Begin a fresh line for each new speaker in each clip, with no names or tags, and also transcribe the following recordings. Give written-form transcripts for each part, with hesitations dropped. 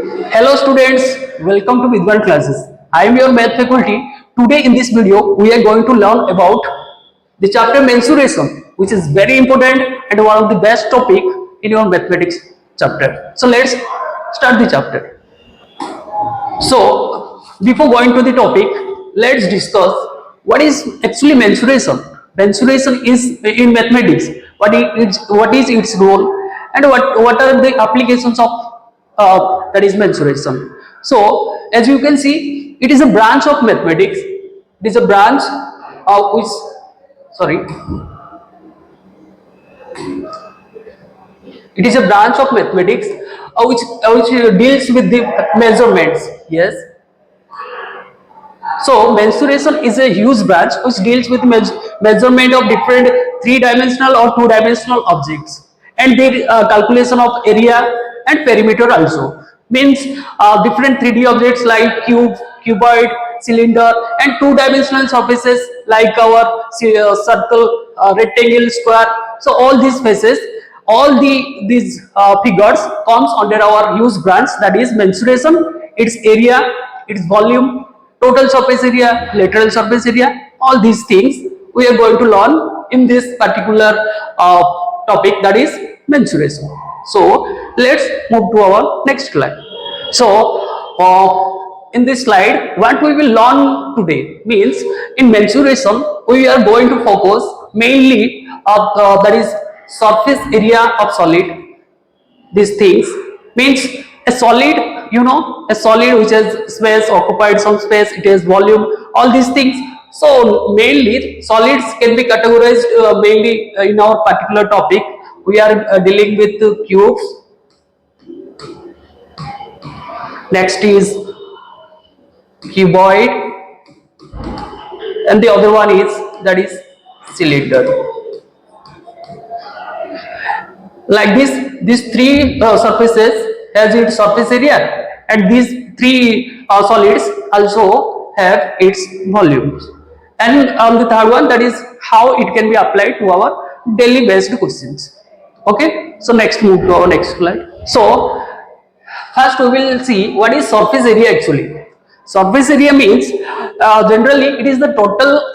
Hello students, welcome to Vidwan classes. I am your math faculty. Today in this video we are going to learn about the chapter mensuration, which is very important and one of the best topic in your mathematics chapter. So let's start the chapter. So before going to the topic, let's discuss what is actually mensuration. Mensuration is in mathematics. What is its role and what are the applications of that is mensuration. So as you can see, it is a branch of mathematics. It is a branch which sorry. It is a branch of mathematics which deals with the measurements. Yes. So mensuration is a huge branch which deals with measurement of different three-dimensional or two-dimensional objects and their calculation of area and perimeter also. Means different 3D objects like cube, cuboid, cylinder and two-dimensional surfaces like our circle, rectangle, square. So all these faces, all these figures comes under our huge branch, that is mensuration, its area, its volume, total surface area, lateral surface area, all these things we are going to learn in this particular topic, that is mensuration. So let's move to our next slide. So in this slide, what we will learn today means in mensuration we are going to focus mainly that is surface area of solid. These things means a solid, a solid which has space, occupied some space, it has volume, all these things. So mainly solids can be categorized mainly in our particular topic. We are dealing with cubes. Next is cuboid, and the other one is that is cylinder. Like this, these three surfaces has its surface area, and these three solids also have its volumes. And the third one, that is how it can be applied to our daily based questions. Okay, so next move to our next slide. So first we will see what is surface area actually. Surface area means generally it is the total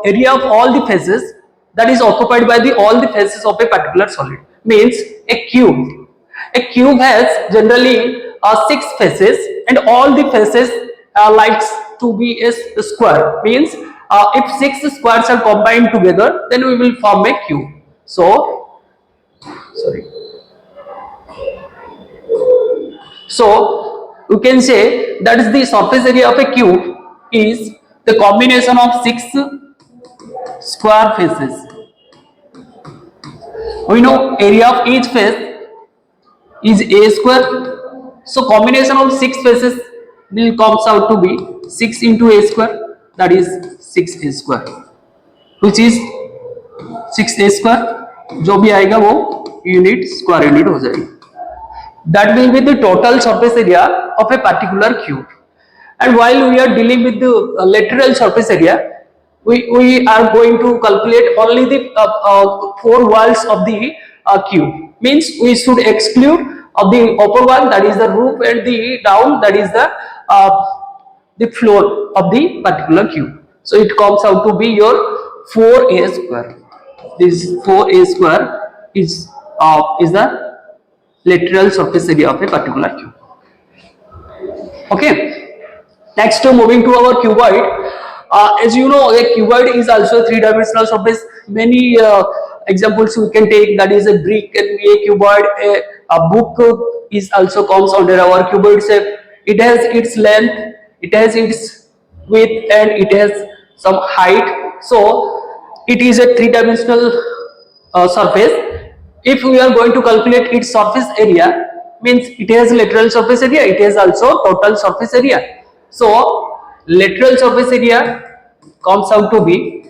area of all the faces that is occupied by all the faces of a particular solid. Means a cube. A cube has generally 6 faces and all the faces likes to be a square. Means if 6 squares are combined together, then we will form a cube. So sorry. So you can say that is the surface area of a cube is the combination of 6 square faces. We know area of each face is a square. So combination of 6 faces will comes out to be 6 into a square, that is 6a square, which is 6a square. जो भी आएगा वो unit square unit हो जाएगा. That will be the total surface area of a particular cube. And while we are dealing with the lateral surface area, we are going to calculate only the 4 walls of the cube. Means we should exclude of the upper one, that is the roof, and the down, that is the floor of the particular cube. So it comes out to be your 4a square. This 4a square is the lateral surface area of a particular cube. Okay. Next, moving to our cuboid. As you know, a cuboid is also a three-dimensional surface. Many examples we can take, that is a brick can be a cuboid. A book is also comes under our cuboid shape. It has its length, it has its width, and it has some height. So it is a three-dimensional surface. If we are going to calculate its surface area, means it has lateral surface area, it has also total surface area. So lateral surface area comes out to be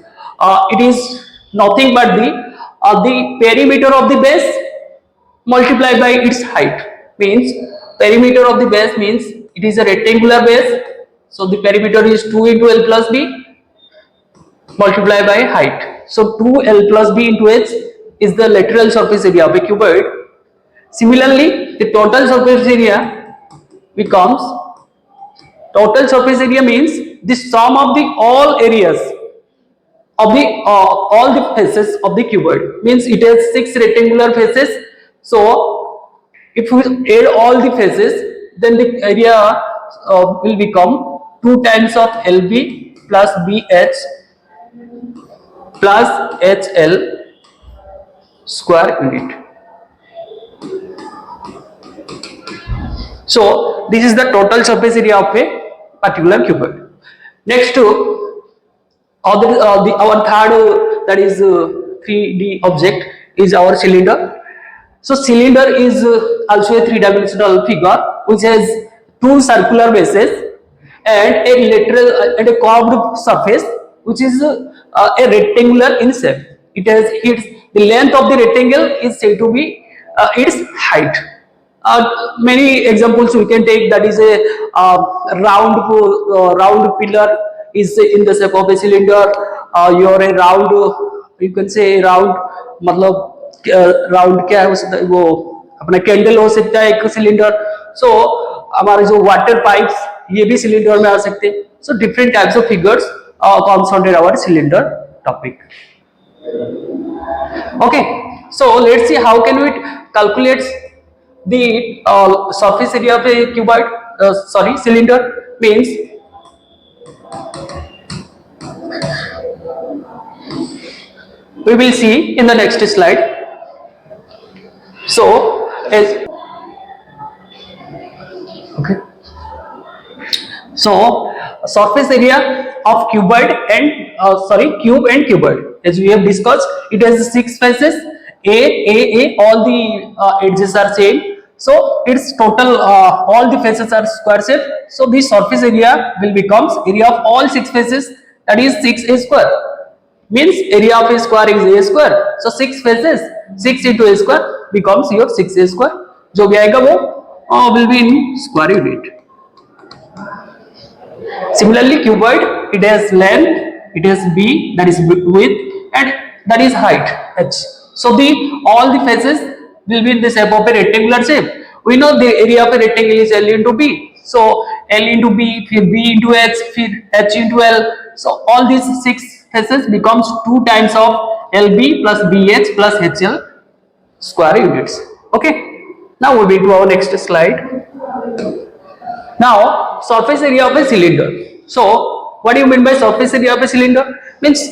it is nothing but the perimeter of the base multiplied by its height. Means perimeter of the base means it is a rectangular base, so the perimeter is 2 into L plus B multiplied by height. So 2L plus B into H is the lateral surface area of a cuboid. Similarly, the total surface area becomes total surface area means the sum of the all areas of the all the faces of the cuboid, means it has 6 rectangular faces. So if we add all the faces, then the area will become 2 times of LB plus BH plus HL square unit. So this is the total surface area of a particular cuboid. Next to our third that is 3D object is our cylinder. So cylinder is also a three-dimensional figure which has two circular bases and a lateral and a curved surface which is a rectangular in shape. It has the length of the rectangle is said to be its height. Many examples we can take, that is a round pillar is in the shape of a cylinder. Your a round, you can say round मतलब round क्या है, वो अपना candle हो सकता है एक cylinder. सो हमारे जो वाटर पाइप्स ये भी सिलेंडर में आ सकते हैं. So different types of figures comes under our cylinder topic. Okay, so let's see how can we calculate the surface area of a cuboid, cylinder. Means we will see in the next slide. So as okay, so surface area of cuboid and cube and cuboid, as we have discussed, it has 6 faces. A, all the edges are same. So its total all the faces are square shape. So the surface area will becomes area of all 6 faces, that is 6a square. Means area of a square is a square. So 6 faces, 6 into a square becomes your 6a square. जो भी आएगा वो will be in square unit. Similarly, cuboid, it has length, it has b, that is width, and that is height h. So the all the faces will be in the shape of a rectangular shape. We know the area of a rectangle is L into b. So L into b, फिर b into h, फिर h into L. So all these 6 faces becomes 2 times of LB plus BH plus HL square units. Okay. Now we will to our next slide. Now surface area of a cylinder. So what do you mean by surface area of a cylinder? Means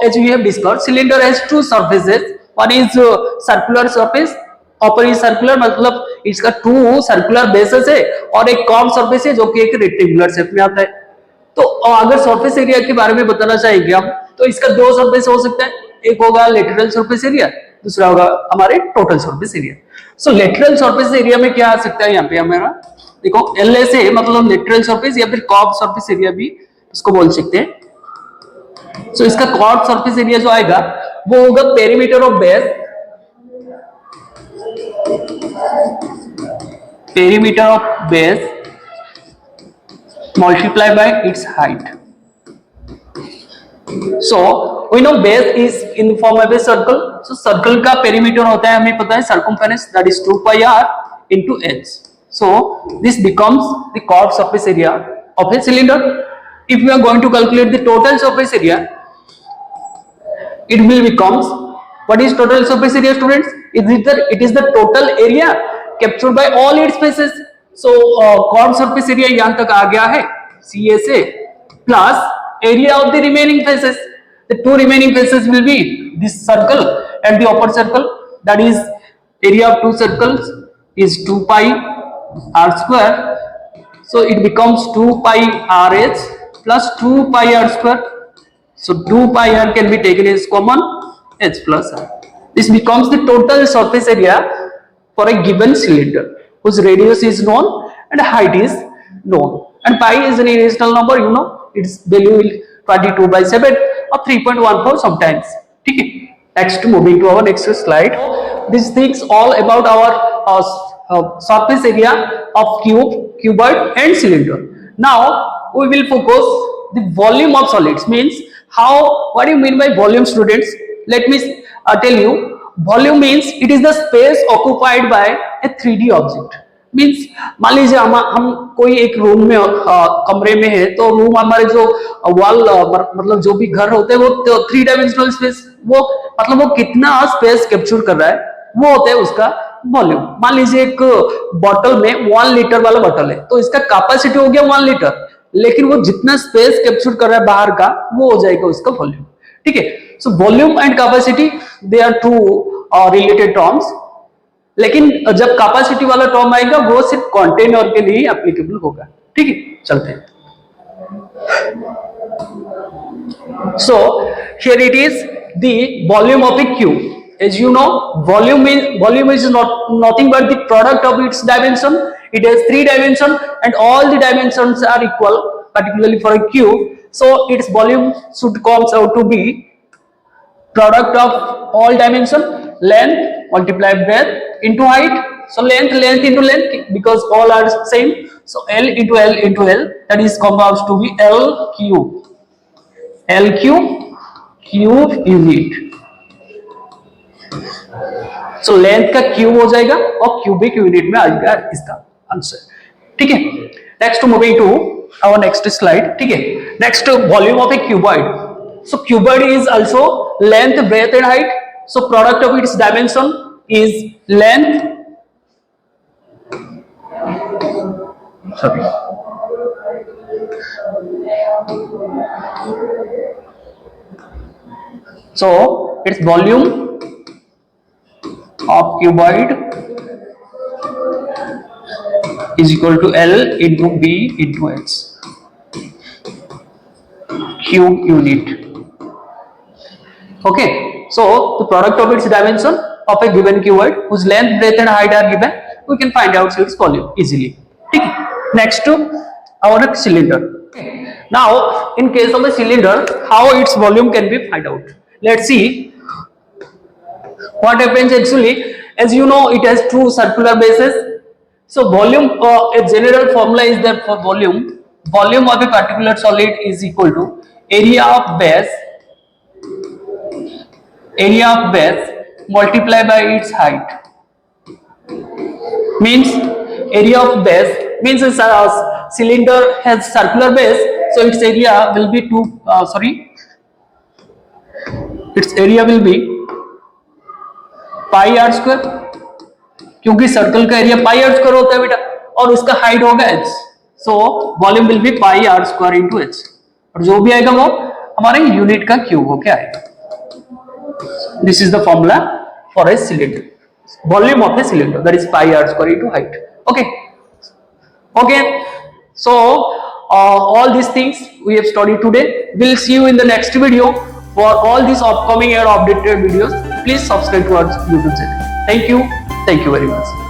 as we have discussed, cylinder has two surfaces. One is circular surface, upper is circular, मतलब इसका 2 circular bases है और एक curve surface है जो कि एक rectangular shape में आता है. तो अगर सरफेस एरिया के बारे में बताना चाहेंगे हम, तो इसका 2 सरफेस हो सकता है. एक होगा लेटरल सरफेस एरिया, दूसरा होगा हमारे टोटल सरफेस एरिया. सो लेटरल सरफेस एरिया में क्या आ सकता है, यहाँ पे हमारा देखो LSA मतलब लेटरल सरफेस या फिर कर्व सरफेस एरिया भी इसको बोल सकते हैं. सो इसका कर्व सरफेस एरिया जो आएगा वो होगा perimeter of base, perimeter of base multiplied by its height. So we know base is in form of a circle. So circle का perimeter होता है हमें पता है circumference, that is 2 pi r into h. So this becomes the curved surface area of a cylinder. If we are going to calculate the total surface area, it will becomes, what is total surface area, students? It is the total area captured by all its faces. So curved surface area यहाँ तक आ गया है CSA plus area of the remaining faces. The 2 remaining faces will be this circle and the upper circle, that is area of 2 circles is 2 pi r square. So it becomes 2 pi rh plus 2 pi r square. So 2 pi r can be taken as common, h plus r. This becomes the total surface area for a given cylinder whose radius is known and height is known. And pi is an irrational number, you know, its value will 22 by 7 or 3.14 sometimes. Okay. Next, moving to our next slide. These things all about our surface area of cuboid and cylinder. Now we will focus the volume of solids. Means how, what do you mean by volume, students? Let me tell you. Volume means it is the space occupied by a 3D object. Means मान लीजिए हम कोई एक room में कमरे में है, तो रूम हमारे जो वॉल मतलब जो भी घर होते हैं वो थ्री डायमेंशनल स्पेस, वो मतलब वो कितना स्पेस कैप्चर कर रहा है वो होता है उसका वॉल्यूम। मान लीजिए एक बॉटल में 1 लीटर वाला बॉटल है, तो इसका कैपेसिटी हो गया 1 लीटर, लेकिन वो जितना स्पेस कैप्चर कर रहा है बाहर का वो हो जाएगा उसका वॉल्यूम। ठीक है, so volume and capacity they are two related terms, लेकिन जब कैपेसिटी वाला टर्म आएगा वो सिर्फ कंटेनर के लिए एप्लीकेबल होगा। ठीक है, चलते हैं। So here it is the volume of A cube. As you know, volume is not nothing but the product of its dimension. It has 3 dimensions and all the dimensions are equal, particularly for a cube. So its volume should comes out to be product of all dimension, length multiplied breadth into height. So length into length, because all are same. So L into L into L, that is comes out to be L cube. L cube unit. So length का cube हो जाएगा और cubic unit में आएगा इसका answer. ठीक है, next moving to our next slide. ठीक है, next volume of a cuboid. So cuboid is also length breadth and height. So product of its dimension is length, sorry, so its volume of cuboid is equal to L into B into H, cube unit. Okay, so the product of its dimension of a given cuboid whose length, breadth and height are given, we can find out its volume easily. Okay, next to our cylinder. Okay. Now in case of a cylinder, how its volume can be find out? Let's see what happens actually. As you know, it has two circular bases. So volume, a general formula is there for volume. Volume of a particular solid is equal to area of base multiplied by its height. Means area of base means a cylinder has circular base, so its area will be its area will be pi are square, क्योंकि circle का area pi are square होता है बेटा, और उसका height होगा h, so volume will be pi are square into h, और जो भी आएगा वो हमारे यूनिट का क्यूब होके आएगा। This is the formula for a cylinder, volume of a cylinder, that is pi are square into height. Okay, so all these things we have studied today. We'll see you in the next video. For all these upcoming and updated videos, please subscribe to our YouTube channel. Thank you very much.